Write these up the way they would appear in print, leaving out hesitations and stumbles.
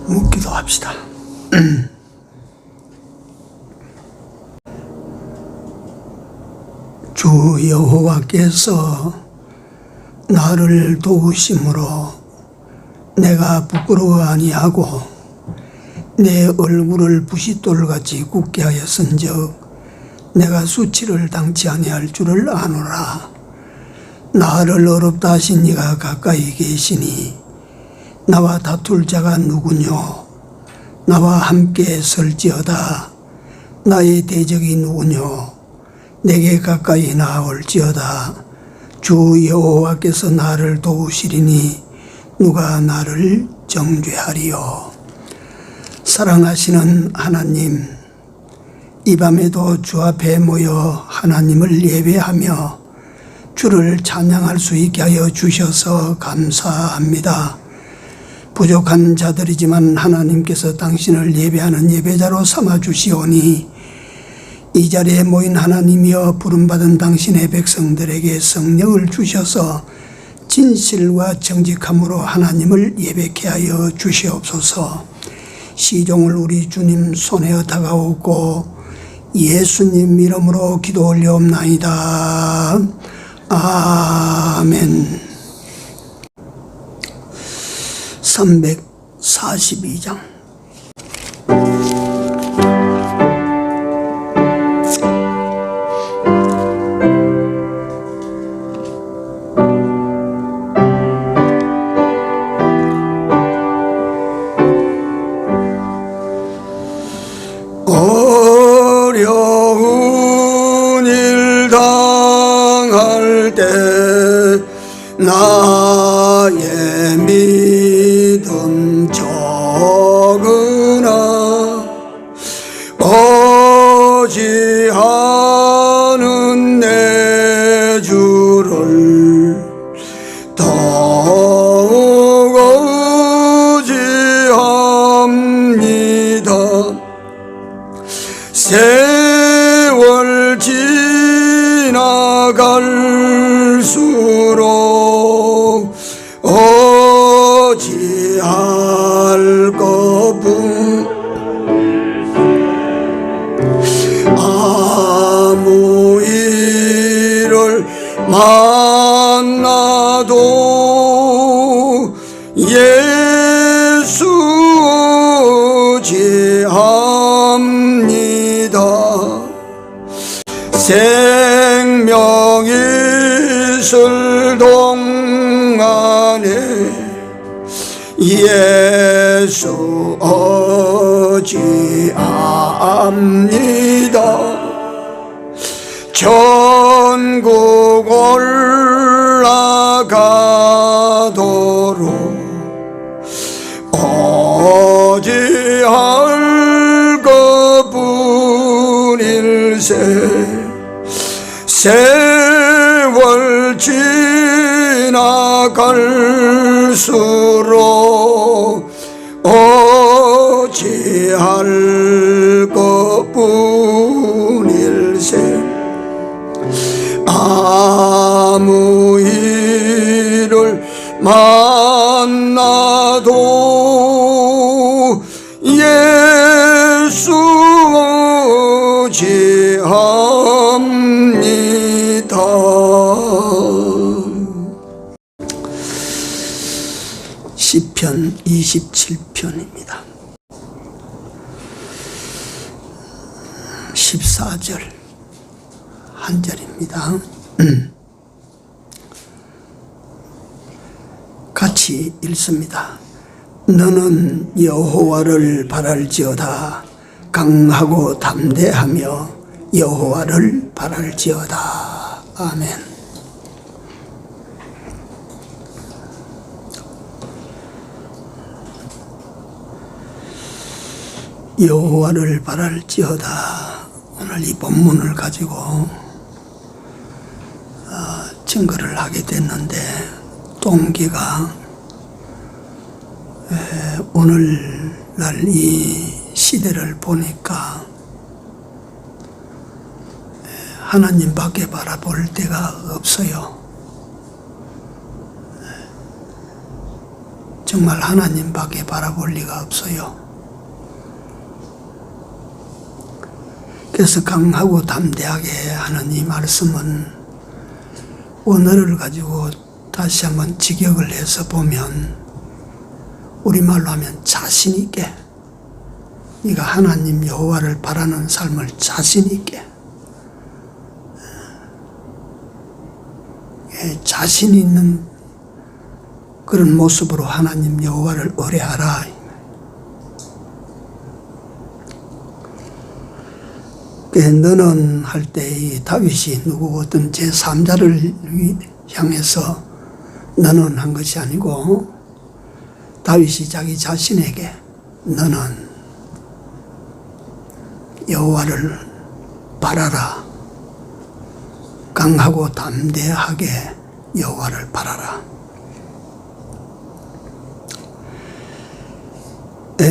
묻기도 합시다. 주 여호와께서 나를 도우심으로 내가 부끄러워 아니하고 내 얼굴을 부싯돌같이 굳게 하였은즉 내가 수치를 당치 아니할 줄을 아노라. 나를 어렵다 하신 이가 가까이 계시니 나와 다툴 자가 누구뇨? 나와 함께 설지어다. 나의 대적이 누구뇨? 내게 가까이 나올지어다. 주 여호와께서 나를 도우시리니 누가 나를 정죄하리요. 사랑하시는 하나님, 이 밤에도 주 앞에 모여 하나님을 예배하며 주를 찬양할 수 있게 하여 주셔서 감사합니다. 부족한 자들이지만 하나님께서 당신을 예배하는 예배자로 삼아 주시오니 이 자리에 모인 하나님이여 부름받은 당신의 백성들에게 성령을 주셔서 진실과 정직함으로 하나님을 예배케 하여 주시옵소서. 시종을 우리 주님 손에 다가오고 예수님 이름으로 기도 올려옵나이다. 아멘. 342장. 어려운 일 당할 때 나의 믿음 적으나 어지하는 내 주를 더욱 어지합니다. 세월 지나갈수록 어찌할 것뿐 아무 일을 만나도 예수 지합니다. 생명이 있을 동안에 예수 어지합니다. 천국 올라가도록 어지할 것뿐일세. 세월 지나갈수록 어찌할 것뿐일세. 아무 일을 만나도 예수 지합니다. 시편 27편입니다. 14절 한 절입니다. 같이 읽습니다. 너는 여호와를 바랄지어다. 강하고 담대하며 여호와를 바랄지어다. 아멘. 여호와를 바랄지어다. 오늘 이 본문을 가지고 증거를 하게 됐는데 동기가 오늘날 이 시대를 보니까 하나님밖에 바라볼 데가 없어요. 정말 하나님밖에 바라볼 리가 없어요. 그래서 강하고 담대하게 하는 이 말씀은 언어를 가지고 다시 한번 직역을 해서 보면 우리말로 하면 자신 있게, 네가 하나님 여호와를 바라는 삶을 자신 있게, 자신 있는 그런 모습으로 하나님 여호와를 의뢰하라. 너는 할 때 이 다윗이 누구 어떤 제3자를 향해서 너는 한 것이 아니고 다윗이 자기 자신에게 너는 여호와를 바라라. 강하고 담대하게 여호와를 바라라.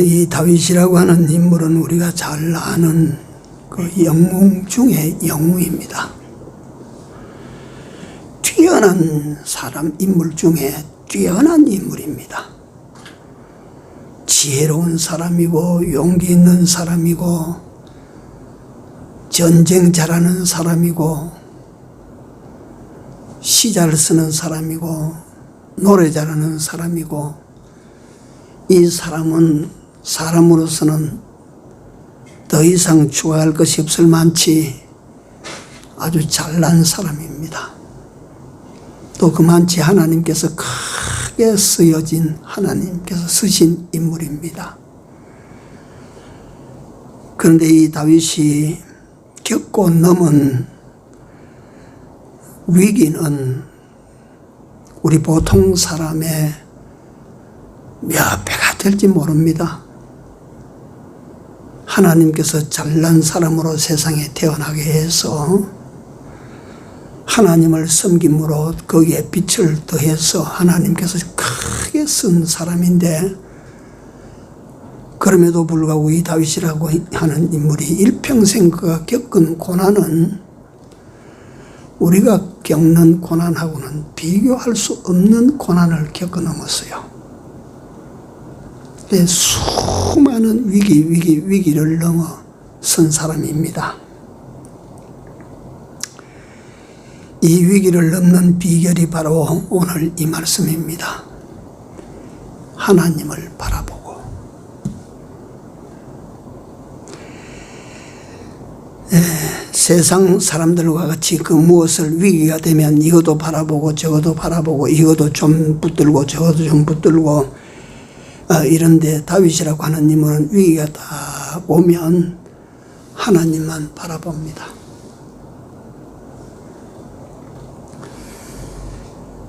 이 다윗이라고 하는 인물은 우리가 잘 아는 그 영웅 중에 영웅입니다. 뛰어난 사람, 인물 중에 뛰어난 인물입니다. 지혜로운 사람이고 용기 있는 사람이고 전쟁 잘하는 사람이고 시 잘 쓰는 사람이고 노래 잘하는 사람이고 이 사람은 사람으로서는 더 이상 추가할 것이 없을 만치 아주 잘난 사람입니다. 또 그만치 하나님께서 크게 쓰여진 하나님께서 쓰신 인물입니다. 그런데 이 다윗이 겪고 넘은 위기는 우리 보통 사람의 몇 배가 될지 모릅니다. 하나님께서 잘난 사람으로 세상에 태어나게 해서 하나님을 섬김으로 거기에 빛을 더해서 하나님께서 크게 쓴 사람인데, 그럼에도 불구하고 이 다윗이라고 하는 인물이 일평생 그가 겪은 고난은 우리가 겪는 고난하고는 비교할 수 없는 고난을 겪어 넘었어요. 수많은 위기를 넘어선 사람입니다. 이 위기를 넘는 비결이 바로 오늘 이 말씀입니다. 하나님을 바라보고. 세상 사람들과 같이 그 무엇을 위기가 되면 이것도 바라보고 저것도 바라보고 이것도 좀 붙들고 저것도 좀 붙들고 이런데 다윗이라고 하는 인물은 위기가 다 오면 하나님만 바라봅니다.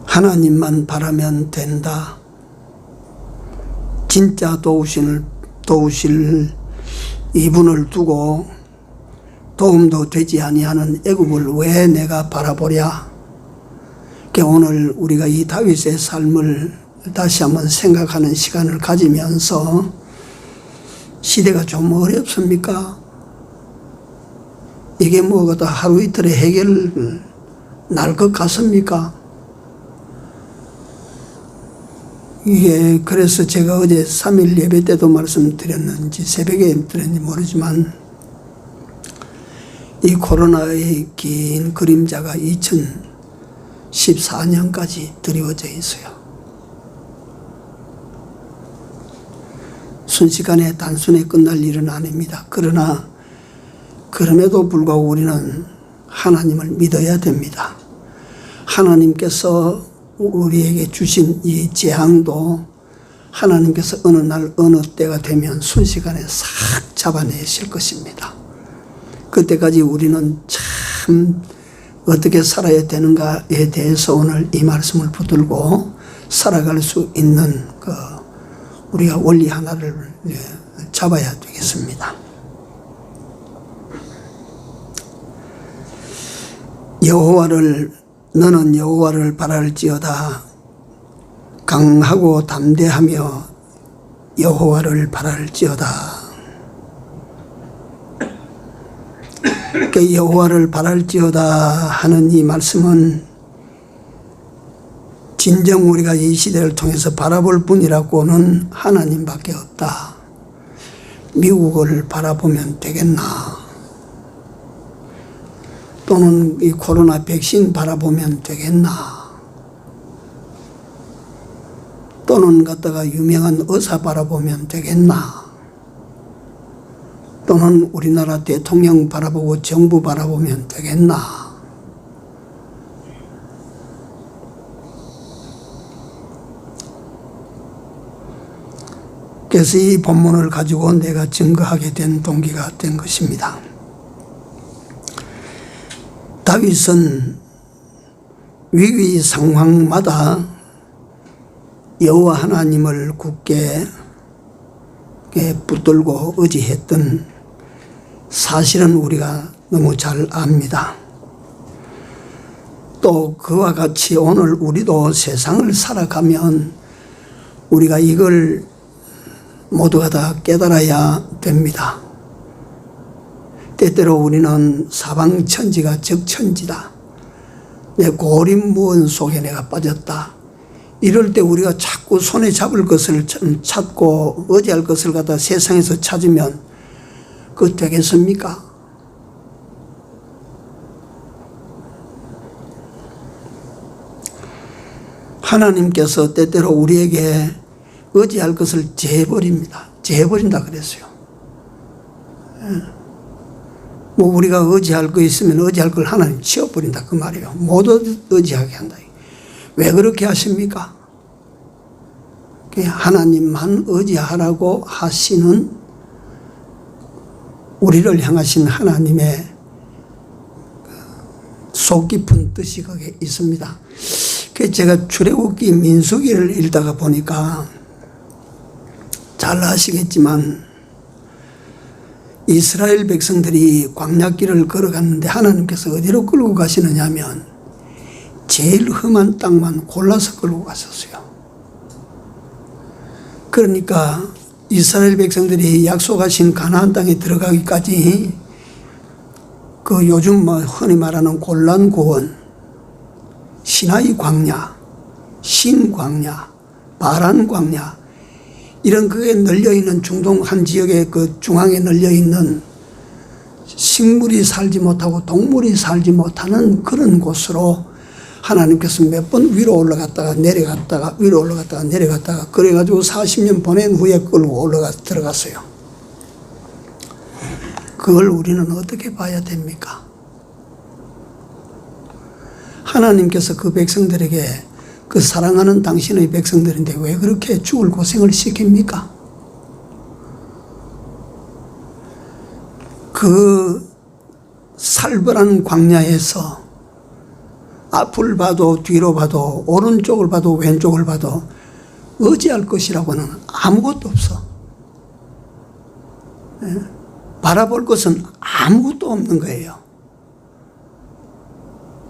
하나님만 바라면 된다. 진짜 도우실 이분을 두고 도움도 되지 아니하는 애굽을 왜 내가 바라보랴. 오늘 우리가 이 다윗의 삶을 다시 한번 생각하는 시간을 가지면서, 시대가 좀 어렵습니까? 이게 뭐가 하루 이틀에 해결 날 것 같습니까? 이게 그래서 제가 어제 3일 예배 때도 말씀드렸는지 새벽에 드렸는지 모르지만 이 코로나의 긴 그림자가 2014년까지 드리워져 있어요. 순식간에 단순에 끝날 일은 아닙니다. 그러나 그럼에도 불구하고 우리는 하나님을 믿어야 됩니다. 하나님께서 우리에게 주신 이 재앙도 하나님께서 어느 날 어느 때가 되면 순식간에 싹 잡아내실 것입니다. 그때까지 우리는 참 어떻게 살아야 되는가에 대해서 오늘 이 말씀을 붙들고 살아갈 수 있는 우리가 원리 하나를 잡아야 되겠습니다. 너는 여호와를 바랄지어다. 강하고 담대하며 여호와를 바랄지어다. 여호와를 바랄지어다 하는 이 말씀은 진정 우리가 이 시대를 통해서 바라볼 분이라고는 하나님밖에 없다. 미국을 바라보면 되겠나? 또는 이 코로나 백신 바라보면 되겠나? 또는 갖다가 유명한 의사 바라보면 되겠나? 또는 우리나라 대통령 바라보고 정부 바라보면 되겠나? 그래서 이 본문을 가지고 내가 증거하게 된 동기가 된 것입니다. 다윗은 위기 상황마다 여호와 하나님을 굳게 붙들고 의지했던 사실은 우리가 너무 잘 압니다. 또 그와 같이 오늘 우리도 세상을 살아가면 우리가 이걸 모두가 다 깨달아야 됩니다. 때때로 우리는 사방천지가 적천지다. 내 고립무원 속에 내가 빠졌다. 이럴 때 우리가 자꾸 손에 잡을 것을 찾고 의지할 것을 갖다 세상에서 찾으면 그거 되겠습니까? 하나님께서 때때로 우리에게 의지할 것을 재버립니다. 재버린다 그랬어요. 뭐 우리가 의지할 거 있으면 의지할 걸 하나님 치워버린다 그 말이에요. 못 의지하게 한다. 왜 그렇게 하십니까? 하나님만 의지하라고 하시는 우리를 향하신 하나님의 속 깊은 뜻이 거기에 있습니다. 그래서 제가 출애굽기 민수기를 읽다가 보니까 잘 아시겠지만 이스라엘 백성들이 광야길을 걸어갔는데 하나님께서 어디로 끌고 가시느냐 하면 제일 험한 땅만 골라서 끌고 갔었어요. 그러니까 이스라엘 백성들이 약속하신 가나안 땅에 들어가기까지 그 요즘 흔히 말하는 골란고원, 시나이 광야, 신광야, 바란 광야 이런 그게 널려있는 중동 한 지역의 그 중앙에 널려있는 식물이 살지 못하고 동물이 살지 못하는 그런 곳으로 하나님께서 몇 번 위로 올라갔다가 내려갔다가 위로 올라갔다가 내려갔다가 그래가지고 40년 보낸 후에 끌고 들어갔어요. 그걸 우리는 어떻게 봐야 됩니까? 하나님께서 그 백성들에게 그 사랑하는 당신의 백성들인데 왜 그렇게 죽을 고생을 시킵니까? 그 살벌한 광야에서 앞을 봐도 뒤로 봐도 오른쪽을 봐도 왼쪽을 봐도 의지할 것이라고는 아무것도 없어. 바라볼 것은 아무것도 없는 거예요.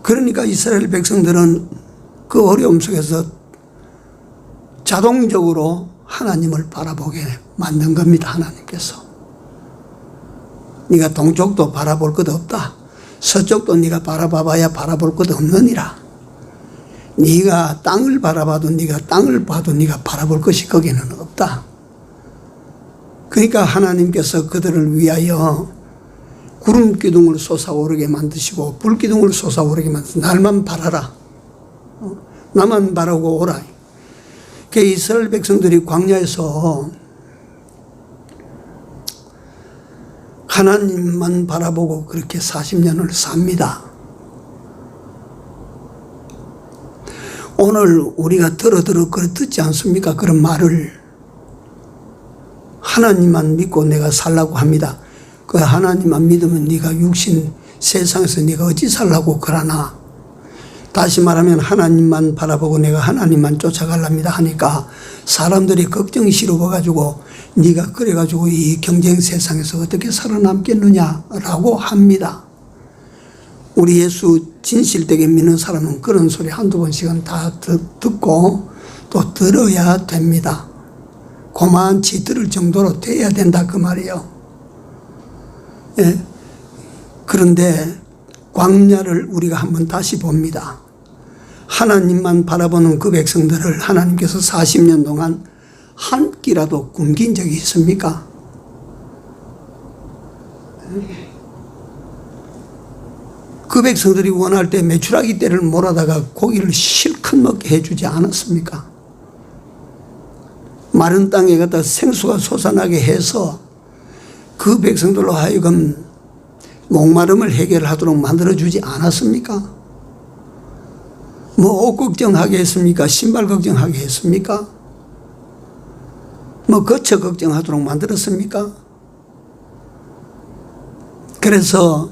그러니까 이스라엘 백성들은 그 어려움 속에서 자동적으로 하나님을 바라보게 만든 겁니다. 하나님께서. 네가 동쪽도 바라볼 것 없다. 서쪽도 네가 바라봐봐야 바라볼 것 없느니라. 네가 땅을 바라봐도 네가 땅을 봐도 네가 바라볼 것이 거기는 없다. 그러니까 하나님께서 그들을 위하여 구름 기둥을 솟아오르게 만드시고 불 기둥을 솟아오르게 만드시고 날만 바라라. 나만 바라고 오라. 그 이스라엘 백성들이 광야에서 하나님만 바라보고 그렇게 40년을 삽니다. 오늘 우리가 들어 그래 듣지 않습니까? 그런 말을 하나님만 믿고 내가 살라고 합니다. 그 하나님만 믿으면 네가 육신 세상에서 네가 어찌 살라고 그러나 다시 말하면 하나님만 바라보고 내가 하나님만 쫓아가랍니다 하니까 사람들이 걱정이 싫어가지고 네가 그래가지고 이 경쟁 세상에서 어떻게 살아남겠느냐라고 합니다. 우리 예수 진실되게 믿는 사람은 그런 소리 한두 번씩은 다 듣고 또 들어야 됩니다. 고만치 들을 정도로 돼야 된다 그 말이에요. 예. 그런데 광야를 우리가 한번 다시 봅니다. 하나님만 바라보는 그 백성들을 하나님께서 40년 동안 한 끼라도 굶긴 적이 있습니까? 그 백성들이 원할 때 메추라기 떼를 몰아다가 고기를 실컷 먹게 해주지 않았습니까? 마른 땅에 갖다 생수가 솟아나게 해서 그 백성들로 하여금 목마름을 해결하도록 만들어주지 않았습니까? 뭐 옷 걱정하게 했습니까? 신발 걱정하게 했습니까? 뭐 거처 걱정하도록 만들었습니까? 그래서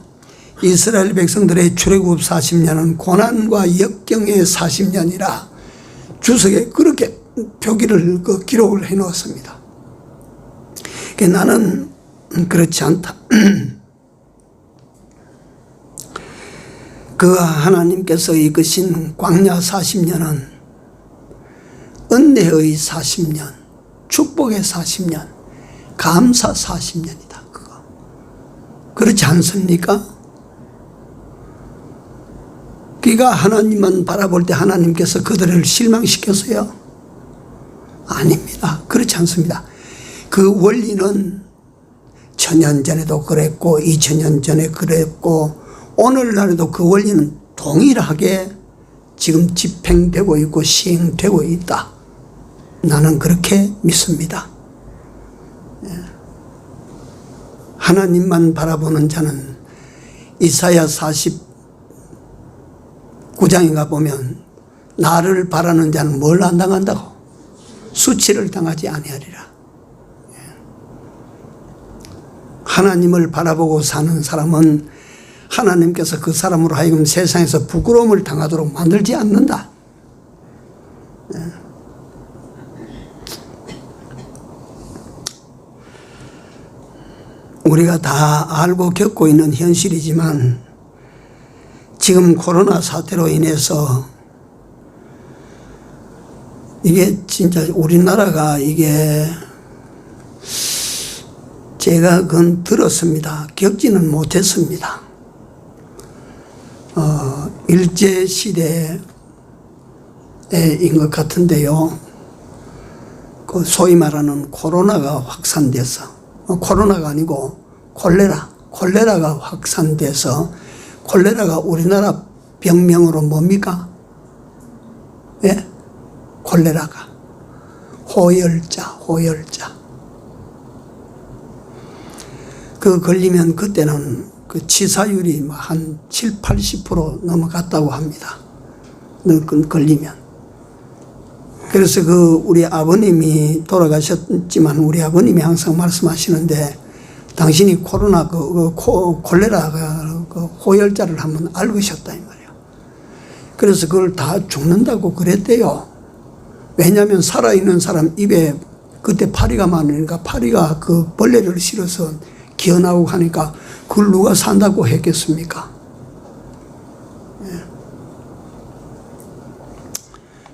이스라엘 백성들의 출애굽 40년은 고난과 역경의 40년이라 주석에 그렇게 표기를 기록을 해 놓았습니다. 나는 그렇지 않다. 그 하나님께서 이끄신 광야 40년은 은혜의 40년, 축복의 40년, 감사 40년이다. 그거. 그렇지 않습니까? 그가 하나님만 바라볼 때 하나님께서 그들을 실망시켰어요? 아닙니다. 그렇지 않습니다. 그 원리는 1000년 전에도 그랬고 2000년 전에 그랬고 오늘날에도 그 원리는 동일하게 지금 집행되고 있고 시행되고 있다. 나는 그렇게 믿습니다. 하나님만 바라보는 자는 이사야 49장인가 보면 나를 바라는 자는 뭘 안 당한다고? 수치를 당하지 아니하리라. 하나님을 바라보고 사는 사람은 하나님께서 그 사람으로 하여금 세상에서 부끄러움을 당하도록 만들지 않는다. 우리가 다 알고 겪고 있는 현실이지만 지금 코로나 사태로 인해서 이게 진짜 우리나라가 이게 제가 그건 들었습니다. 겪지는 못했습니다. 일제시대인 것 같은데요. 그 소위 말하는 코로나가 확산돼서, 코로나가 아니고 콜레라가 확산돼서, 콜레라가 우리나라 병명으로 뭡니까? 예? 콜레라가. 호열자. 그 걸리면 그때는 그 치사율이 한 7, 80% 넘어갔다고 합니다. 걸리면. 그래서 우리 아버님이 돌아가셨지만 우리 아버님이 항상 말씀하시는데 당신이 코로나 콜레라가 호열자를 한번 앓으셨다 이 말이에요. 그래서 그걸 다 죽는다고 그랬대요. 왜냐하면 살아있는 사람 입에 그때 파리가 많으니까 파리가 그 벌레를 실어서 기어나오고 하니까 그걸 누가 산다고 했겠습니까?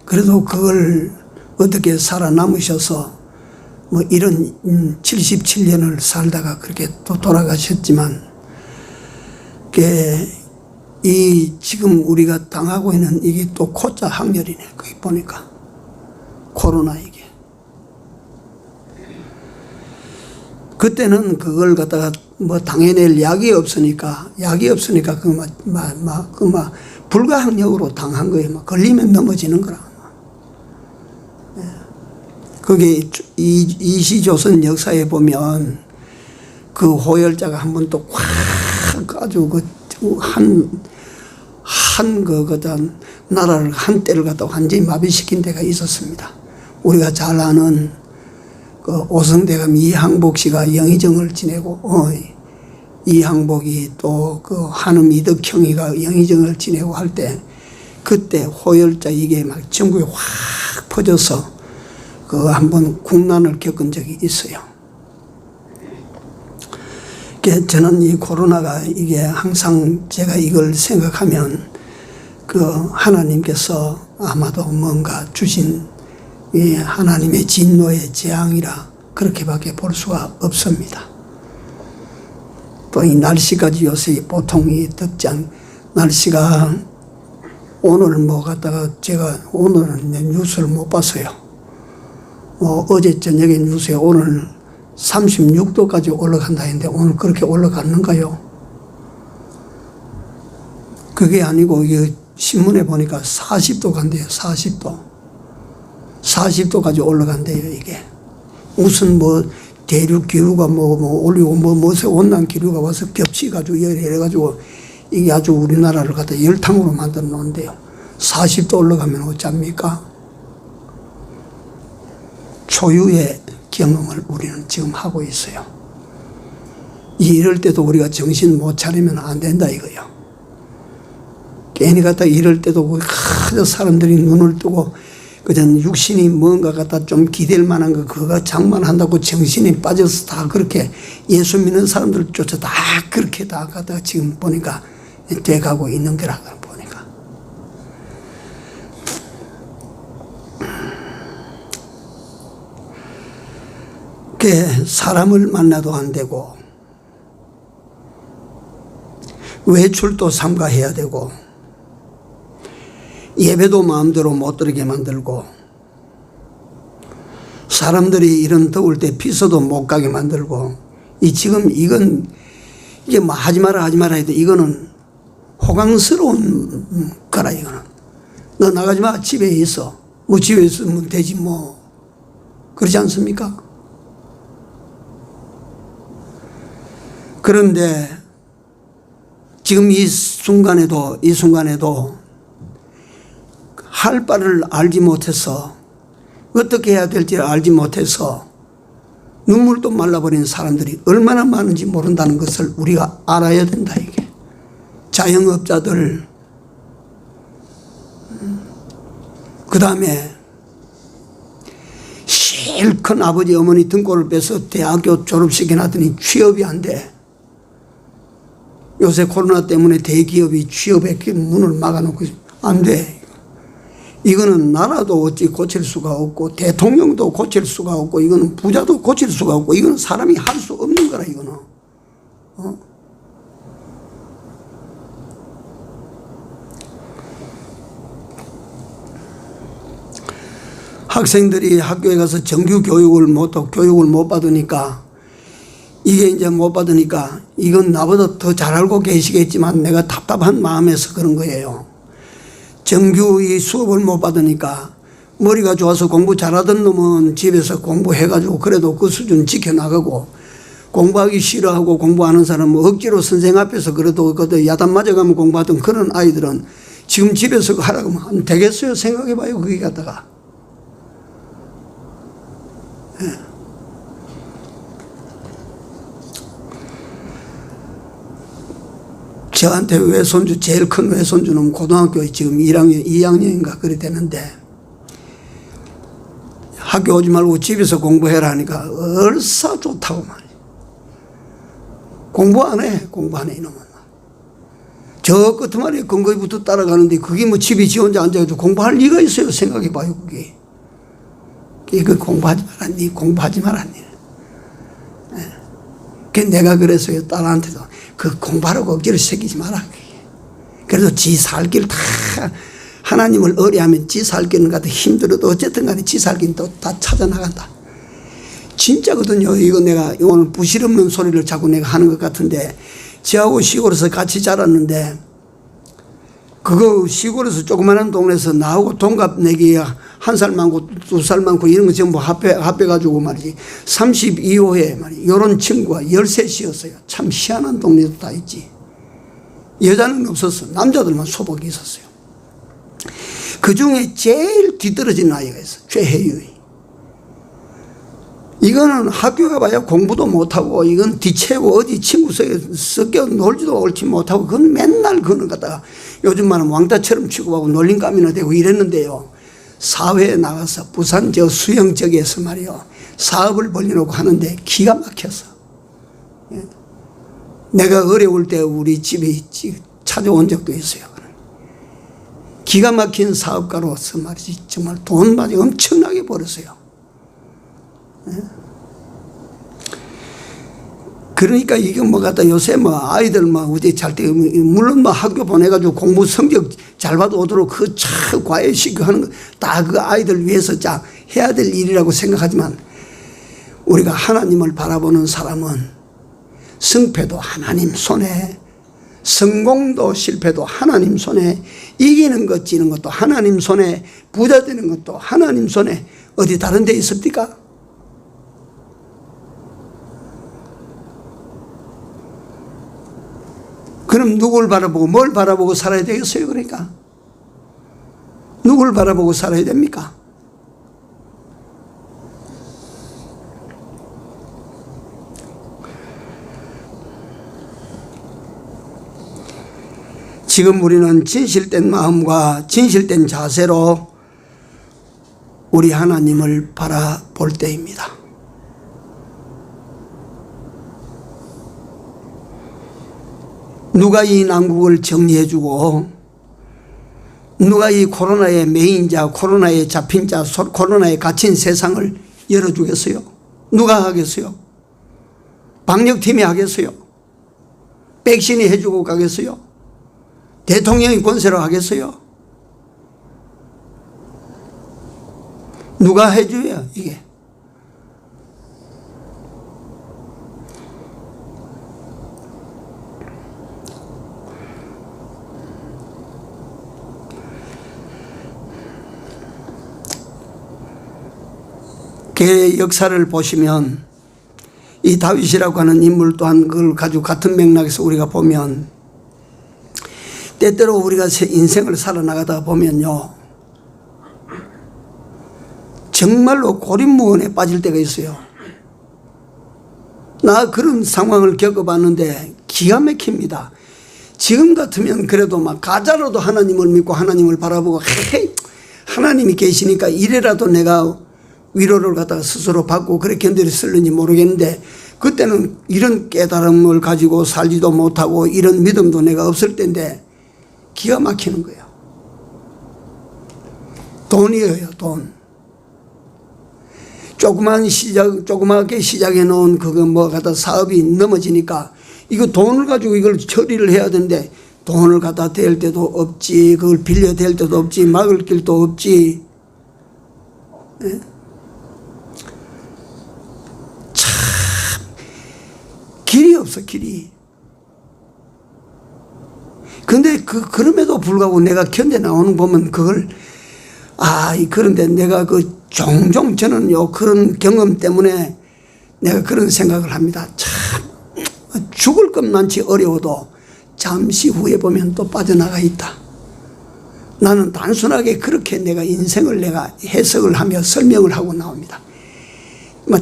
그래도 그걸 어떻게 살아남으셔서 뭐 이런 77년을 살다가 그렇게 또 돌아가셨지만 이 지금 우리가 당하고 있는 이게 또 코자 항렬이네. 거기 보니까 코로나 이게. 그때는 그걸 갖다가 뭐 당해낼 약이 없으니까 불가항력으로 당한 거예요. 걸리면 넘어지는 거라. 그게 이시조선 역사에 보면 그 호열자가 한 번 또 확 아주 나라를 한때를 갖다 완전히 마비시킨 데가 있었습니다. 우리가 잘 아는 그 오성대감 이항복 씨가 영의정을 지내고, 이항복이 또 그 한음 이덕형이가 영의정을 지내고 할 때, 그때 호열자 이게 막 전국에 확 퍼져서 그 한번 국난을 겪은 적이 있어요. 저는 이 코로나가 이게 항상 제가 이걸 생각하면 그 하나님께서 아마도 뭔가 주신 이 하나님의 진노의 재앙이라 그렇게밖에 볼 수가 없습니다. 또 이 날씨까지 요새 보통 이 덥지 않, 날씨가 오늘 뭐 갖다가 제가 오늘은 뉴스를 못 봤어요. 어제 저녁에 뉴스에 오늘 36도까지 올라간다 했는데 오늘 그렇게 올라갔는가요? 그게 아니고 이 신문에 보니까 40도 간대요. 40도. 40도까지 올라간대요, 이게. 무슨 뭐 대륙 기류가 뭐 올리고 뭐새 온난 기류가 와서 겹치가지고 이래가지고 이게 아주 우리나라를 갖다 열탕으로 만들어 놓은데요. 40도 올라가면 어쩝니까? 초유의 경험을 우리는 지금 하고 있어요. 이럴 때도 우리가 정신 못 차리면 안 된다 이거요. 괜히 갖다 이럴 때도 사람들이 눈을 뜨고 그전 육신이 뭔가 갖다 좀 기댈 만한 거 그거 장만한다고 정신이 빠져서 다 그렇게 예수 믿는 사람들 쫓아 다 그렇게 다 갖다가 지금 보니까 돼가고 있는 거라 보니까. 그 사람을 만나도 안 되고 외출도 삼가해야 되고 예배도 마음대로 못 들게 만들고 사람들이 이런 더울 때 비서도 못 가게 만들고 지금 이건 이게 뭐 하지 마라 해도 이거는 호강스러운 거라 이거는. 너 나가지 마 집에 있어. 뭐 집에 있으면 되지 뭐. 그러지 않습니까? 그런데 지금 이 순간에도 할 바를 알지 못해서 어떻게 해야 될지 알지 못해서 눈물도 말라버린 사람들이 얼마나 많은지 모른다는 것을 우리가 알아야 된다 이게. 자영업자들 그 다음에 실컷 아버지 어머니 등골을 빼서 대학교 졸업시켜놨더니 취업이 안 돼. 요새 코로나 때문에 대기업이 취업에 문을 막아놓고 안 돼. 이거는 나라도 어찌 고칠 수가 없고 대통령도 고칠 수가 없고 이거는 부자도 고칠 수가 없고 이거는 사람이 할 수 없는 거라 이거는. 학생들이 학교에 가서 정규 교육을 못 받으니까 이게 이제 못 받으니까 이건 나보다 더 잘 알고 계시겠지만 내가 답답한 마음에서 그런 거예요. 정규 이 수업을 못 받으니까 머리가 좋아서 공부 잘하던 놈은 집에서 공부해가지고 그래도 그 수준 지켜나가고 공부하기 싫어하고 공부하는 사람은 억지로 선생 앞에서 그래도 야단 맞아가면 공부하던 그런 아이들은 지금 집에서 하라고 하면 안 되겠어요? 생각해봐요. 거기 갔다가. 예. 저한테 외손주, 제일 큰 외손주는 고등학교에 지금 2학년인가 그래 되는데 학교 오지 말고 집에서 공부해라 하니까 얼싸 좋다고 말이야. 공부 안 해 이놈은. 저 끝머리에 근거리부터 따라가는데 그게 뭐 집에 지 혼자 앉아도 공부할 리가 있어요. 생각해봐요. 그게. 이거 공부하지 말았니? 공부하지 말았니? 그 내가 그래서요 딸한테도 그 공부하라고 억지로 새기지 마라. 그래도 지 살 길 다 하나님을 의뢰하면 지 살 길은 갖다 힘들어도 어쨌든 간에 지 살 길은 또 다 찾아 나간다. 진짜거든요. 이거 내가 오늘 부실 없는 소리를 자꾸 내가 하는 것 같은데 저하고 시골에서 같이 자랐는데 그거 시골에서 조그마한 동네에서 나하고 동갑 내기야 1살 많고 2살 많고 이런 거 전부 합해가지고 말이지 32호에 말이지 이런 친구가 13이었어요. 참 희한한 동네도 다 있지. 여자는 없었어. 남자들만 소복이 있었어요. 그 중에 제일 뒤떨어진 아이가 있어. 최혜유. 이거는 학교 가봐야 공부도 못하고 이건 뒤채고 어디 친구 섞여 놀지도 옳지 못하고 그건 맨날 그는 갖다가 요즘만은 왕따처럼 취급하고 놀림감이나 되고 이랬는데요. 사회에 나가서 부산 저 수영 지역에서 말이요. 사업을 벌려놓고 하는데 기가 막혀서. 내가 어려울 때 우리 집에 찾아온 적도 있어요. 기가 막힌 사업가로서 말이지 정말 돈 많이 엄청나게 벌었어요. 그러니까 이게 뭐 갖다 요새 뭐 아이들 뭐 어디 잘 때 물론 뭐 학교 보내가지고 공부 성적 잘 받아 오도록 그 참 과외시키고 하는 거 다 그 아이들 위해서 자 해야 될 일이라고 생각하지만 우리가 하나님을 바라보는 사람은 승패도 하나님 손에, 성공도 실패도 하나님 손에, 이기는 것 지는 것도 하나님 손에, 부자 되는 것도 하나님 손에, 어디 다른 데 있습니까? 그럼 누굴 바라보고 뭘 바라보고 살아야 되겠어요? 그러니까 누굴 바라보고 살아야 됩니까? 지금 우리는 진실된 마음과 진실된 자세로 우리 하나님을 바라볼 때입니다. 누가 이 난국을 정리해주고 누가 이 코로나의 메인자, 코로나에 잡힌 자, 코로나에 갇힌 세상을 열어주겠어요? 누가 하겠어요? 방역팀이 하겠어요? 백신이 해주고 가겠어요? 대통령이 권세로 하겠어요? 누가 해줘야 이게? 개의 역사를 보시면 이 다윗이라고 하는 인물 또한 그걸 가지고 같은 맥락에서 우리가 보면 때때로 우리가 인생을 살아나가다 보면요 정말로 고립무원에 빠질 때가 있어요. 나 그런 상황을 겪어봤는데 기가 막힙니다. 지금 같으면 그래도 막 가짜로도 하나님을 믿고 하나님을 바라보고 헤이 하나님이 계시니까 이래라도 내가 위로를 갖다가 스스로 받고 그렇게 견디었을는지 모르겠는데 그때는 이런 깨달음을 가지고 살지도 못하고 이런 믿음도 내가 없을 때인데 기가 막히는 거예요. 돈이에요, 돈. 조그맣게 시작해 놓은 그거 뭐 갖다 사업이 넘어지니까 이거 돈을 가지고 이걸 처리를 해야 되는데 돈을 갖다 댈 때도 없지, 그걸 빌려 댈 때도 없지, 막을 길도 없지. 예? 길이 없어, 길이. 근데 그럼에도 불구하고 내가 견뎌 나오는 거 보면 그걸, 그런데 내가 종종 저는요, 그런 경험 때문에 내가 그런 생각을 합니다. 참, 죽을 것 많지 어려워도 잠시 후에 보면 또 빠져나가 있다. 나는 단순하게 그렇게 내가 인생을 내가 해석을 하며 설명을 하고 나옵니다.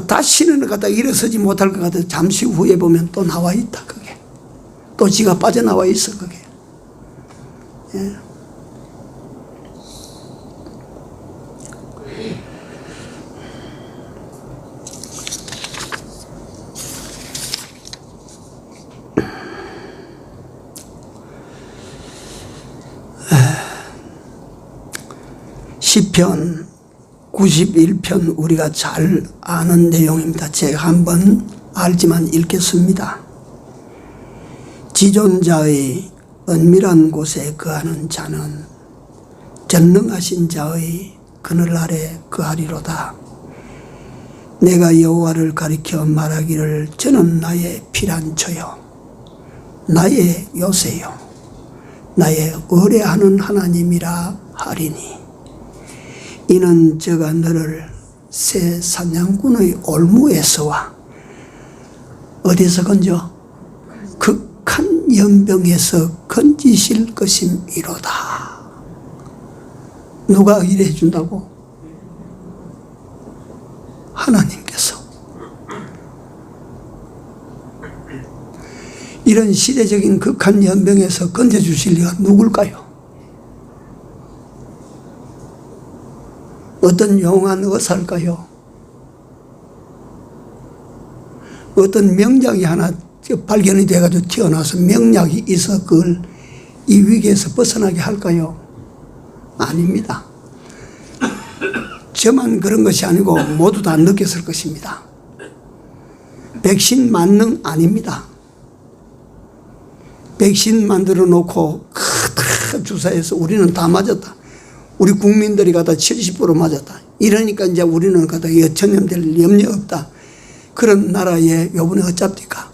다시는 갖다 일어서지 못할 것 같아서 잠시 후에 보면 또 나와 있다, 그게. 또 지가 빠져나와 있어, 그게. 예. 시편 91편 우리가 잘 아는 내용입니다. 제가 한번 알지만 읽겠습니다. 지존자의 은밀한 곳에 거하는 자는 전능하신 자의 그늘 아래 거하리로다. 내가 여호와를 가리켜 말하기를 저는 나의 피난처요 나의 요새요 나의 의뢰하는 하나님이라 하리니 이는 저가 너를 새 사냥꾼의 올무에서와 어디서 건져? 극한 연병에서 건지실 것임이로다. 누가 이래 준다고? 하나님께서. 이런 시대적인 극한 연병에서 건져주실 리가 누굴까요? 어떤 용한 의사일까요? 어떤 명작이 하나 발견이 돼가지고 튀어나와서 명약이 있어 그걸 이 위기에서 벗어나게 할까요? 아닙니다. 저만 그런 것이 아니고 모두 다 느꼈을 것입니다. 백신 만능 아닙니다. 백신 만들어 놓고 다 주사해서 우리는 다 맞았다. 우리 국민들이 갖다 70% 맞았다. 이러니까 이제 우리는 갖다 전염될 염려 없다. 그런 나라에 요번에 어쩝니까?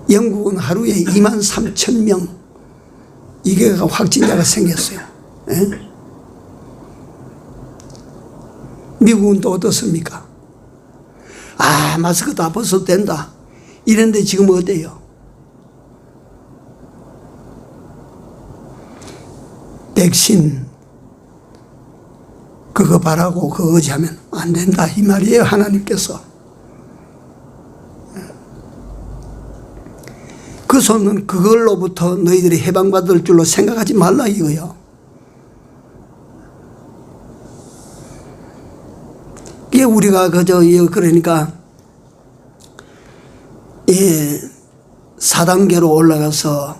영국은 하루에 23,000명 이게 확진자가 생겼어요. 에? 미국은 또 어떻습니까? 아, 마스크 다 벗어도 된다. 이런데 지금 어때요? 백신 그거 바라고 그거 의지하면 안 된다 이 말이에요. 하나님께서. 그 손은 그걸로부터 너희들이 해방받을 줄로 생각하지 말라 이거요. 이게 우리가 그러니까 4단계로 올라가서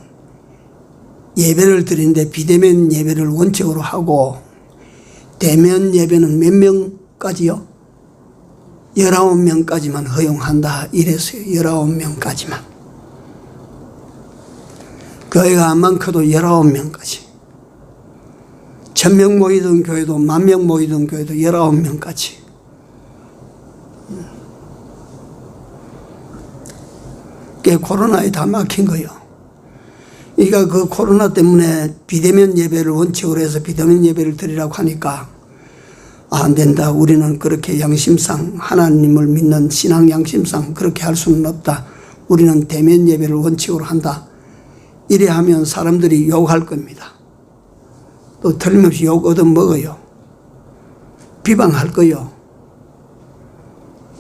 예배를 드리는데 비대면 예배를 원칙으로 하고 대면 예배는 몇 명까지요? 19명까지만 허용한다 이랬어요. 19명까지만. 교회가 안 많고도 19명까지. 1000명 모이던 교회도 10,000명 모이던 교회도 19명까지. 그게 코로나에 다 막힌 거예요. 그러니까 그 코로나 때문에 비대면 예배를 원칙으로 해서 비대면 예배를 드리라고 하니까 안 된다. 우리는 그렇게 양심상 하나님을 믿는 신앙 양심상 그렇게 할 수는 없다. 우리는 대면 예배를 원칙으로 한다. 이래 하면 사람들이 욕할 겁니다. 또 틀림없이 욕 얻어먹어요. 비방할 거요.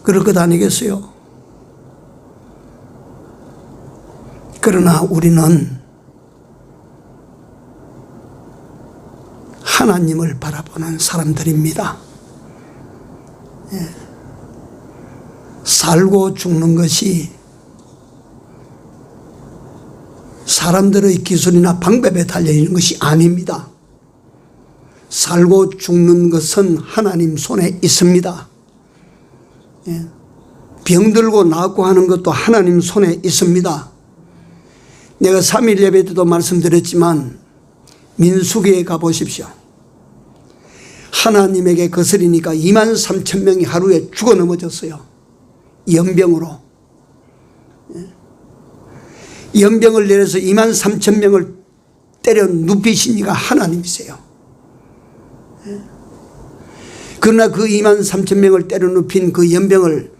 그럴 것 아니겠어요? 그러나 우리는 하나님을 바라보는 사람들입니다. 예. 살고 죽는 것이 사람들의 기술이나 방법에 달려있는 것이 아닙니다. 살고 죽는 것은 하나님 손에 있습니다. 예. 병들고 낫고 하는 것도 하나님 손에 있습니다. 내가 3일 예배 때도 말씀드렸지만 민수기에 가보십시오. 하나님에게 거스리니까 23,000명이 하루에 죽어 넘어졌어요. 연병으로. 연병을 내려서 23,000명을 때려 눕히신 이가 하나님이세요. 그러나 그 23,000명을 때려 눕힌 그 연병을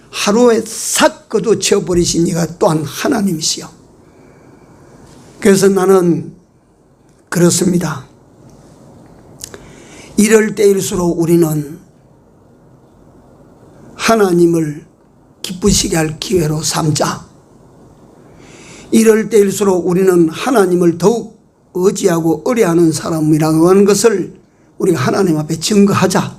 하루에 싹 거두 채워버리신 이가 또한 하나님이시요. 그래서 나는 그렇습니다. 이럴 때일수록 우리는 하나님을 기쁘시게 할 기회로 삼자. 이럴 때일수록 우리는 하나님을 더욱 의지하고 의뢰하는 사람이라고 하는 것을 우리가 하나님 앞에 증거하자.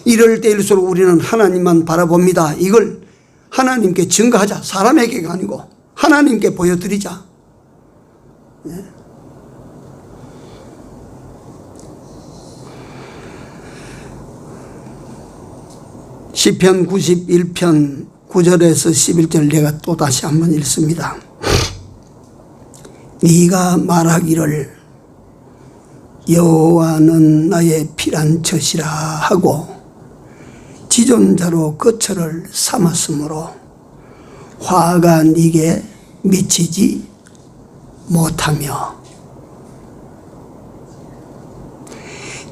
이럴 때일수록 우리는 하나님만 바라봅니다. 이걸 하나님께 증거하자. 사람에게가 아니고 하나님께 보여드리자. 네. 시편 91편 9절에서 11절 내가 또 다시 한번 읽습니다. 네가 말하기를 여호와는 나의 피난처시라 하고 지존자로 거처를 삼았으므로 화가 네게 미치지 못하며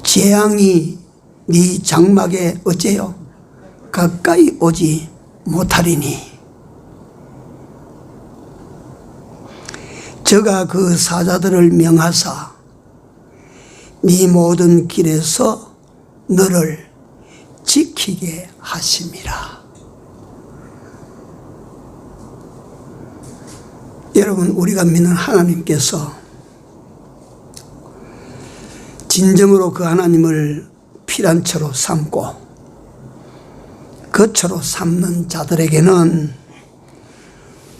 재앙이 네 장막에 어째요 가까이 오지 못하리니 저가 그 사자들을 명하사 네 모든 길에서 너를 지키게 하심이라. 여러분, 우리가 믿는 하나님께서 진정으로 그 하나님을 피난처로 삼고 거처로 삼는 자들에게는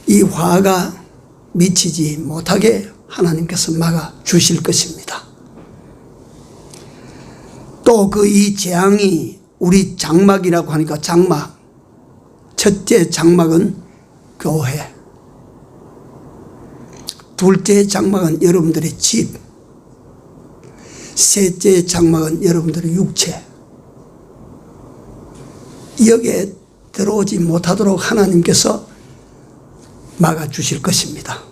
이 화가 미치지 못하게 하나님께서 막아 주실 것입니다. 또 그 이 재앙이 우리 장막이라고 하니까 장막, 첫째 장막은 교회, 둘째 장막은 여러분들의 집, 셋째 장막은 여러분들의 육체. 여기에 들어오지 못하도록 하나님께서 막아주실 것입니다.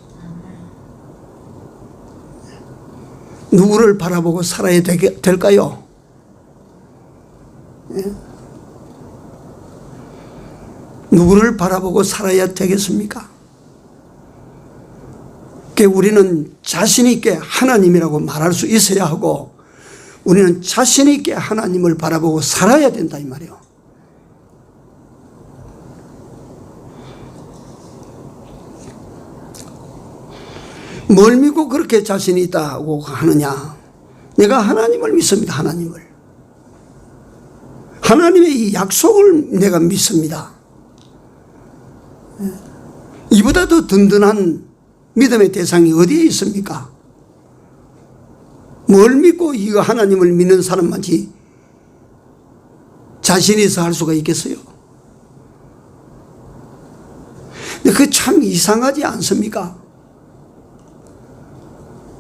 누구를 바라보고 살아야 될까요? 누구를 바라보고 살아야 되겠습니까? 우리는 자신 있게 하나님이라고 말할 수 있어야 하고, 우리는 자신 있게 하나님을 바라보고 살아야 된다 이 말이에요. 뭘 믿고 그렇게 자신 있다고 하느냐? 내가 하나님을 믿습니다. 하나님의 이 약속을 내가 믿습니다. 이보다 더 든든한 믿음의 대상이 어디에 있습니까? 뭘 믿고 이거 하나님을 믿는 사람만이 자신 있어 할 수가 있겠어요? 근데 그게 참 이상하지 않습니까?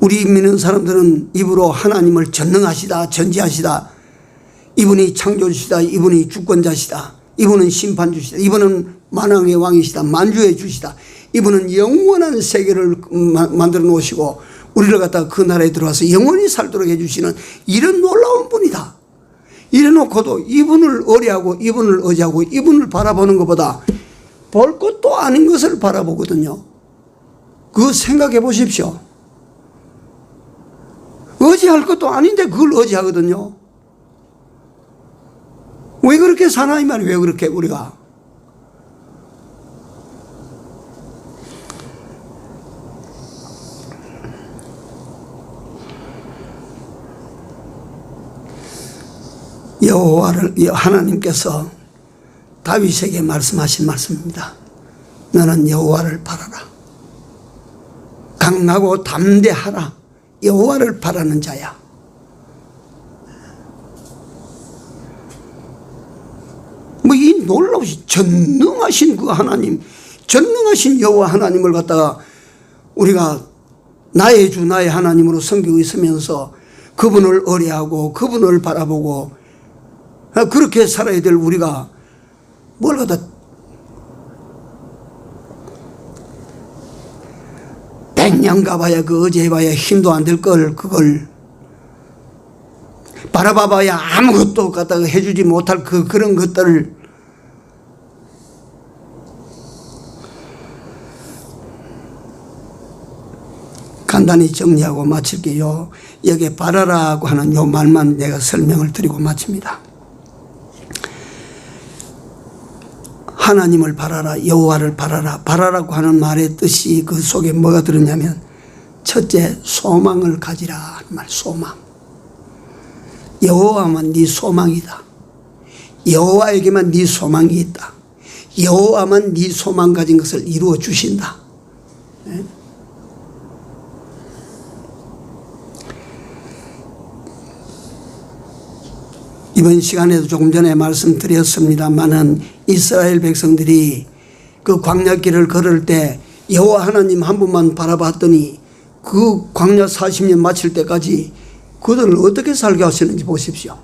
우리 믿는 사람들은 입으로 하나님을 전능하시다, 전지하시다, 이분이 창조주시다, 이분이 주권자시다, 이분은 심판주시다, 이분은 만왕의 왕이시다, 만주의 주시다, 이분은 영원한 세계를 만들어 놓으시고 우리를 갖다가 그 나라에 들어와서 영원히 살도록 해주시는 이런 놀라운 분이다. 이래놓고도 이분을 의뢰하고 이분을 의지하고 이분을 바라보는 것보다 볼 것도 아닌 것을 바라보거든요. 그거 생각해 보십시오. 의지할 것도 아닌데 그걸 의지하거든요. 왜 그렇게 사나 이 말이에요. 왜 그렇게 우리가. 여호와를, 하나님께서 다윗에게 말씀하신 말씀입니다. 너는 여호와를 바라라. 강하고 담대하라. 여호와를 바라는 자야. 뭐 이 놀라우신 전능하신 그 하나님, 전능하신 여호와 하나님을 갖다가 우리가 나의 주 나의 하나님으로 섬기고 있으면서 그분을 의뢰하고 그분을 바라보고 그렇게 살아야 될 우리가 뭘 갖다 100년 가봐야 그 어제봐야 힘도 안 될 걸 그걸 바라봐봐야 아무것도 갖다가 해주지 못할 그런 것들을 간단히 정리하고 마칠게요. 여기에 바라라고 하는 요 말만 내가 설명을 드리고 마칩니다. 하나님을 바라라, 여호와를 바라라. 바라라고 하는 말의 뜻이 그 속에 뭐가 들었냐면 첫째 소망을 가지라 하는 말, 소망. 여호와만 네 소망이다. 여호와에게만 네 소망이 있다. 여호와만 네 소망 가진 것을 이루어 주신다. 이번 시간에도 조금 전에 말씀드렸습니다마는 이스라엘 백성들이 그 광야길을 걸을 때 여호와 하나님 한 분만 바라봤더니 그 광야 40년 마칠 때까지 그들을 어떻게 살게 하시는지 보십시오.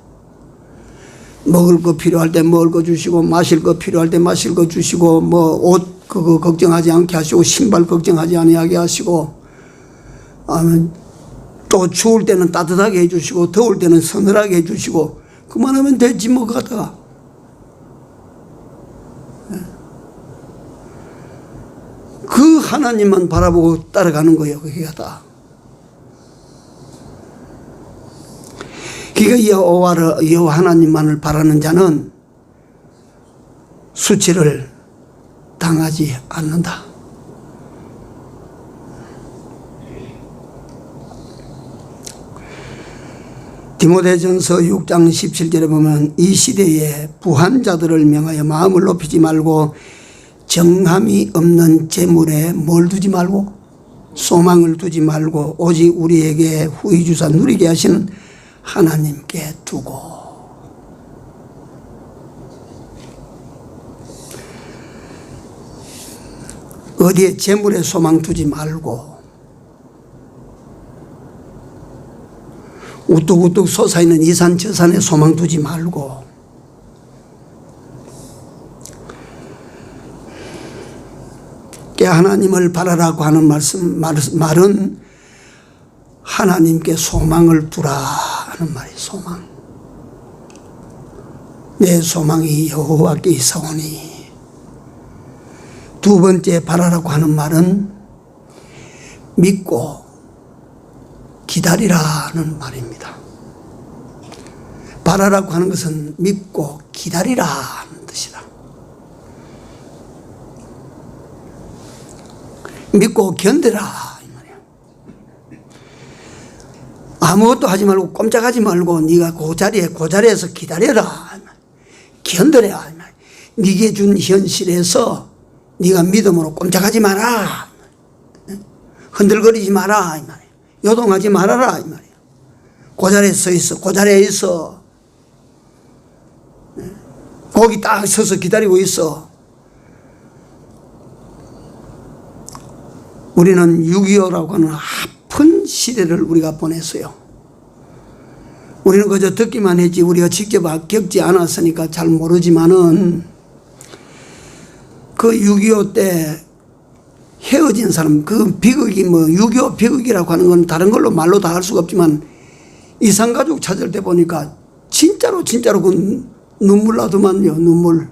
먹을 거 필요할 때 먹을 거 주시고 마실 거 필요할 때 마실 거 주시고 뭐 옷 그거 걱정하지 않게 하시고 신발 걱정하지 않게 하시고 또 추울 때는 따뜻하게 해주시고 더울 때는 서늘하게 해주시고 그만하면 되지 뭐 가다가 그 하나님만 바라보고 따라가는 거예요. 그게 다. 그러니까 여호와 하나님만을 바라는 자는 수치를 당하지 않는다. 디모데전서 6장 17절에 보면 이 시대에 부한 자들을 명하여 마음을 높이지 말고 정함이 없는 재물에 뭘 두지 말고 소망을 두지 말고 오직 우리에게 후히 주사 누리게 하시는 하나님께 두고. 어디에 재물에 소망 두지 말고 우뚝우뚝 솟아있는 이산 저산에 소망 두지 말고 하나님을 바라라고 하는 말은 하나님께 소망을 두라 하는 말이에요. 소망. 내 소망이 여호와께 있사오니. 두 번째 바라라고 하는 말은 믿고 기다리라는 말입니다. 바라라고 하는 것은 믿고 기다리라 하는 뜻이다. 믿고 견뎌라 이 말이야. 아무것도 하지 말고 꼼짝하지 말고 네가 그 자리에서 기다려라, 견뎌라. 네게 준 현실에서 네가 믿음으로 꼼짝하지 마라, 흔들거리지 마라 이 말이야. 요동하지 말아라 이 말이야. 그 자리에 서 있어. 그 자리에 있어. 거기 딱 서서 기다리고 있어. 우리는 6.25라고 하는 아픈 시대를 우리가 보냈어요. 우리는 그저 듣기만 했지 우리가 직접 겪지 않았으니까 잘 모르지만은 그 6.25 때 헤어진 사람, 그 비극이 6.25 비극이라고 하는 건 다른 걸로 말로 다 할 수가 없지만 이산가족 찾을 때 보니까 진짜로 그 눈물 나더만요. 눈물.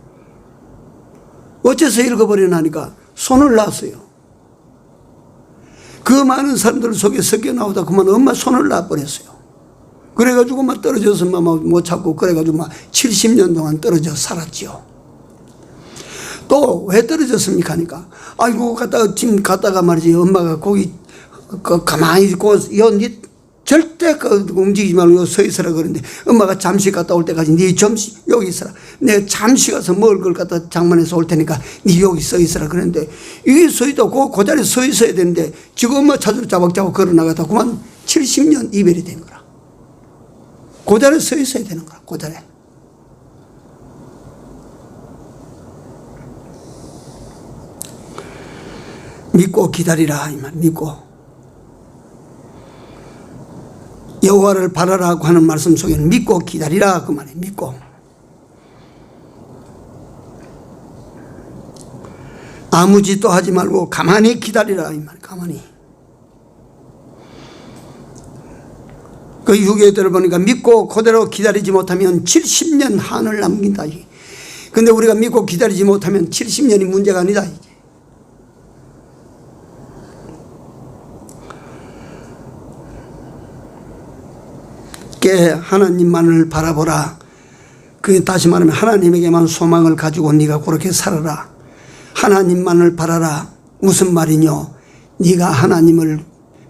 어째서 읽어버리나니까 손을 놨어요. 그 많은 사람들 속에 섞여 나오다 그만 엄마 손을 놔버렸어요. 그래가지고 막 떨어져서 못 찾고 그래가지고 막 70년 동안 떨어져 살았지요. 또 왜 떨어졌습니까 하니까 아이고 지금 갔다가 말이지 엄마가 거기 가만히 있고 니 절대 움직이지 말고 서 있으라 그러는데 엄마가 잠시 갔다 올 때까지 니 잠시 여기 있으라. 내가 잠시 가서 먹을 걸 갖다 장만해서 올 테니까 니 여기 서 있으라 그랬는데 이게 서 있다고 그 자리에 서 있어야 되는데 지금 엄마 찾으러 자박자박 걸어 나가다 그만 70년 이별이 된 거라. 그 자리에 서 있어야 되는 거라. 그 자리에. 믿고 기다리라 이 말. 믿고 여호와를 바라라고 하는 말씀 속에는 믿고 기다리라 그 말이에요. 믿고 아무 짓도 하지 말고 가만히 기다리라 이 말. 가만히. 그 6.25 들어보니까 믿고 그대로 기다리지 못하면 70년 한을 남긴다. 근데 우리가 믿고 기다리지 못하면 70년이 문제가 아니다. 하나님만을 바라보라. 그 다시 말하면 하나님에게만 소망을 가지고 네가 그렇게 살아라. 하나님만을 바라라. 무슨 말이뇨? 네가 하나님을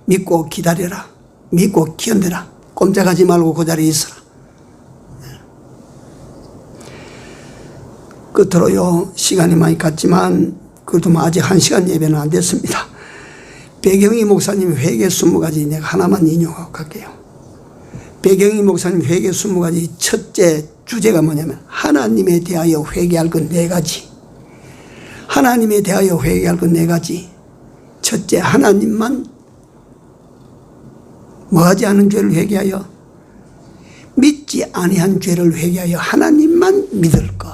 믿고 기다려라. 믿고 견뎌라. 꼼짝하지 말고 그 자리에 있어라. 끝으로요, 시간이 많이 갔지만 그래도 아직 1시간 예배는 안 됐습니다. 배경희 목사님 회개 20가지 내가 하나만 인용하고 갈게요. 배경희 목사님 회개 20가지 첫째 주제가 뭐냐면 하나님에 대하여 회개할 것 4가지. 하나님에 대하여 회개할 것 4가지. 첫째, 하나님만 뭐하지 않은 죄를 회개하여 믿지 아니한 죄를 회개하여 하나님만 믿을 것.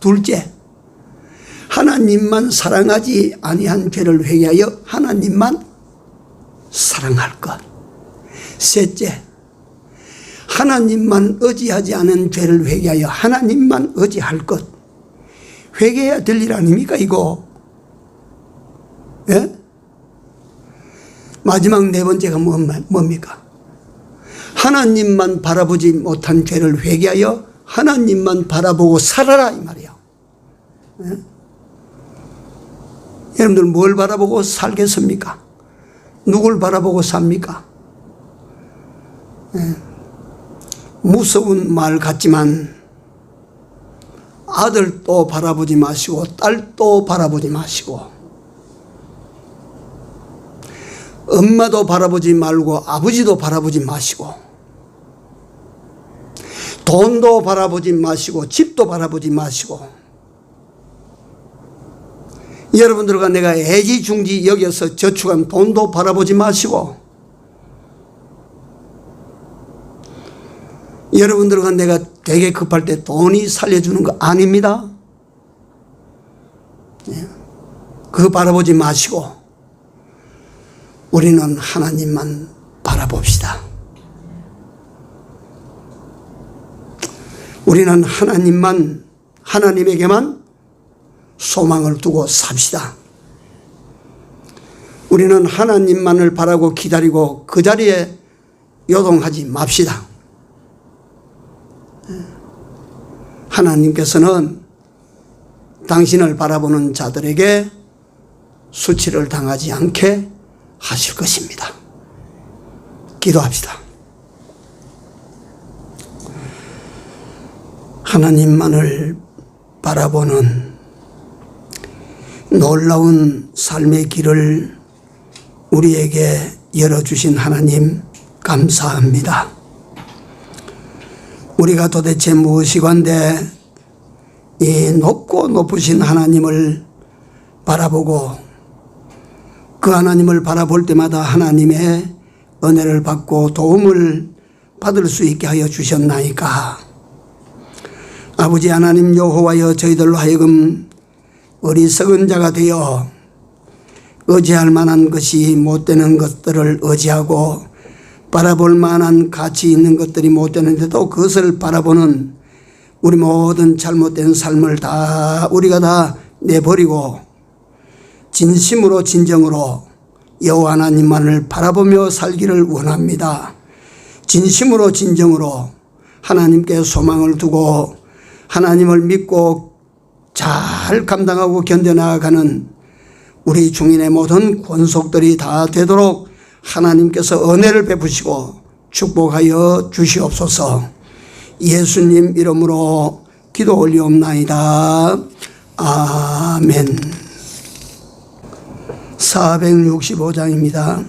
둘째, 하나님만 사랑하지 아니한 죄를 회개하여 하나님만 사랑할 것. 셋째, 하나님만 의지하지 않은 죄를 회개하여 하나님만 의지할 것. 회개해야 될 일 아닙니까 이거? 예? 마지막 4번째가 뭡니까? 하나님만 바라보지 못한 죄를 회개하여 하나님만 바라보고 살아라 이 말이에요. 예? 여러분들 뭘 바라보고 살겠습니까? 누굴 바라보고 삽니까? 예. 무서운 말 같지만 아들도 바라보지 마시고 딸도 바라보지 마시고 엄마도 바라보지 말고 아버지도 바라보지 마시고 돈도 바라보지 마시고 집도 바라보지 마시고 여러분들과 내가 애지중지 여겨서 저축한 돈도 바라보지 마시고, 여러분들과 내가 되게 급할 때 돈이 살려주는 거 아닙니다. 그거 바라보지 마시고 우리는 하나님만 바라봅시다. 우리는 하나님에게만 소망을 두고 삽시다. 우리는 하나님만을 바라고 기다리고 그 자리에 요동하지 맙시다. 하나님께서는 당신을 바라보는 자들에게 수치를 당하지 않게 하실 것입니다. 기도합시다. 하나님만을 바라보는 놀라운 삶의 길을 우리에게 열어주신 하나님 감사합니다. 우리가 도대체 무엇이건데 이 높고 높으신 하나님을 바라보고 그 하나님을 바라볼 때마다 하나님의 은혜를 받고 도움을 받을 수 있게 하여 주셨나이까. 아버지 하나님 여호와여, 저희들로 하여금 어리석은 자가 되어 의지할 만한 것이 못 되는 것들을 의지하고 바라볼 만한 가치 있는 것들이 못 되는데도 그것을 바라보는 우리 모든 잘못된 삶을 다 우리가 다 내버리고 진심으로 진정으로 여호와 하나님만을 바라보며 살기를 원합니다. 진심으로 진정으로 하나님께 소망을 두고 하나님을 믿고 잘 감당하고 견뎌나가는 우리 중인의 모든 권속들이 다 되도록 하나님께서 은혜를 베푸시고 축복하여 주시옵소서. 예수님 이름으로 기도 올리옵나이다. 아멘. 465장입니다.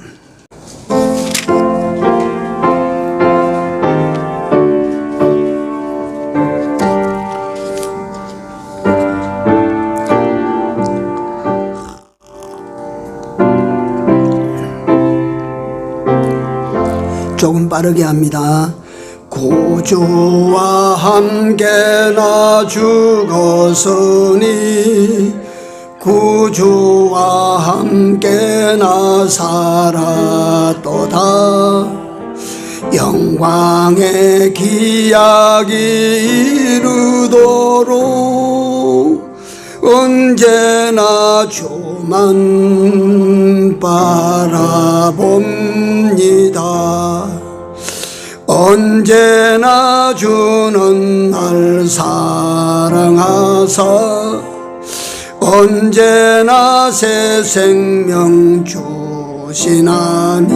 조금 빠르게 합니다. 구주와 함께 나 죽었으니 구주와 함께 나 살았도다. 영광의 기약이 이르도록 언제나 주만 바라봅니다. 언제나 주는 날 사랑하사 언제나 새 생명 주시나니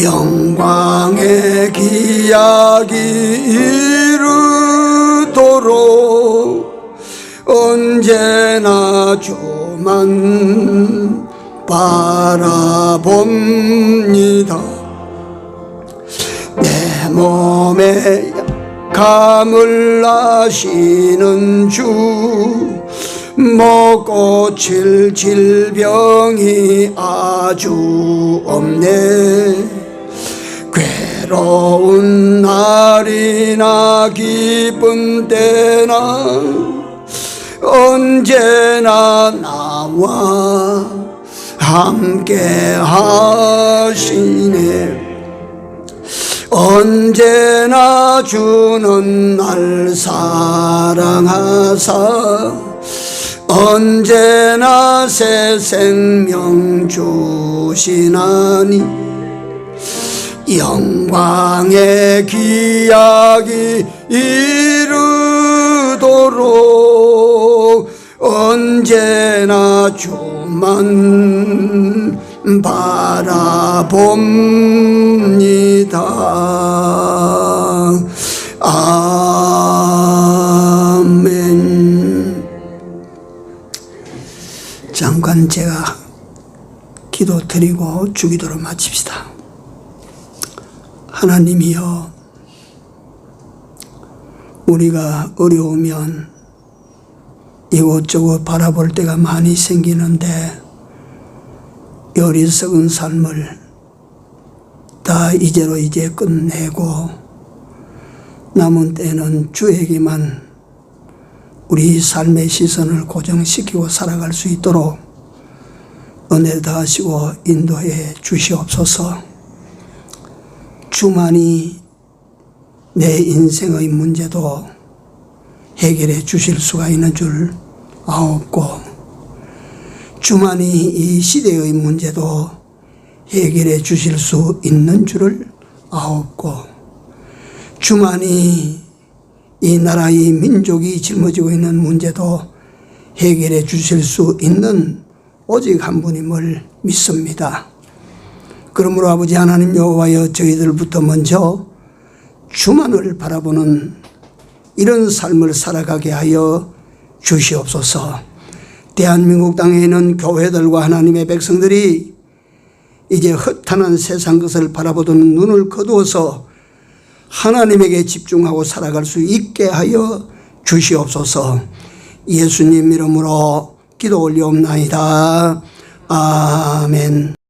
영광의 기약이 이르도록 언제나 주만 바라봅니다. 내 몸에 감을 아시는 주 못 고칠 질병이 아주 없네. 괴로운 날이나 기쁜 때나 언제나 나와 함께 하시네. 언제나 주는 날 사랑하사 언제나 새 생명 주시나니 영광의 기약이 이르도록 언제나 주만 바라봅니다. 아멘. 잠깐 제가 기도 드리고 주기도로 마칩시다. 하나님이여, 우리가 어려우면 이곳저곳 바라볼 때가 많이 생기는데 이 어리석은 삶을 다 이제로 이제 끝내고 남은 때는 주에게만 우리 삶의 시선을 고정시키고 살아갈 수 있도록 은혜 다하시고 인도해 주시옵소서. 주만이 내 인생의 문제도 해결해 주실 수가 있는 줄 아옵고, 주만이 이 시대의 문제도 해결해 주실 수 있는 줄을 아옵고, 주만이 이 나라의 민족이 짊어지고 있는 문제도 해결해 주실 수 있는 오직 한 분임을 믿습니다. 그러므로 아버지 하나님 여호와여, 저희들부터 먼저 주만을 바라보는 이런 삶을 살아가게 하여 주시옵소서. 대한민국 땅에 있는 교회들과 하나님의 백성들이 이제 허탄한 세상 것을 바라보던 눈을 거두어서 하나님에게 집중하고 살아갈 수 있게 하여 주시옵소서. 예수님 이름으로 기도 올리옵나이다. 아멘.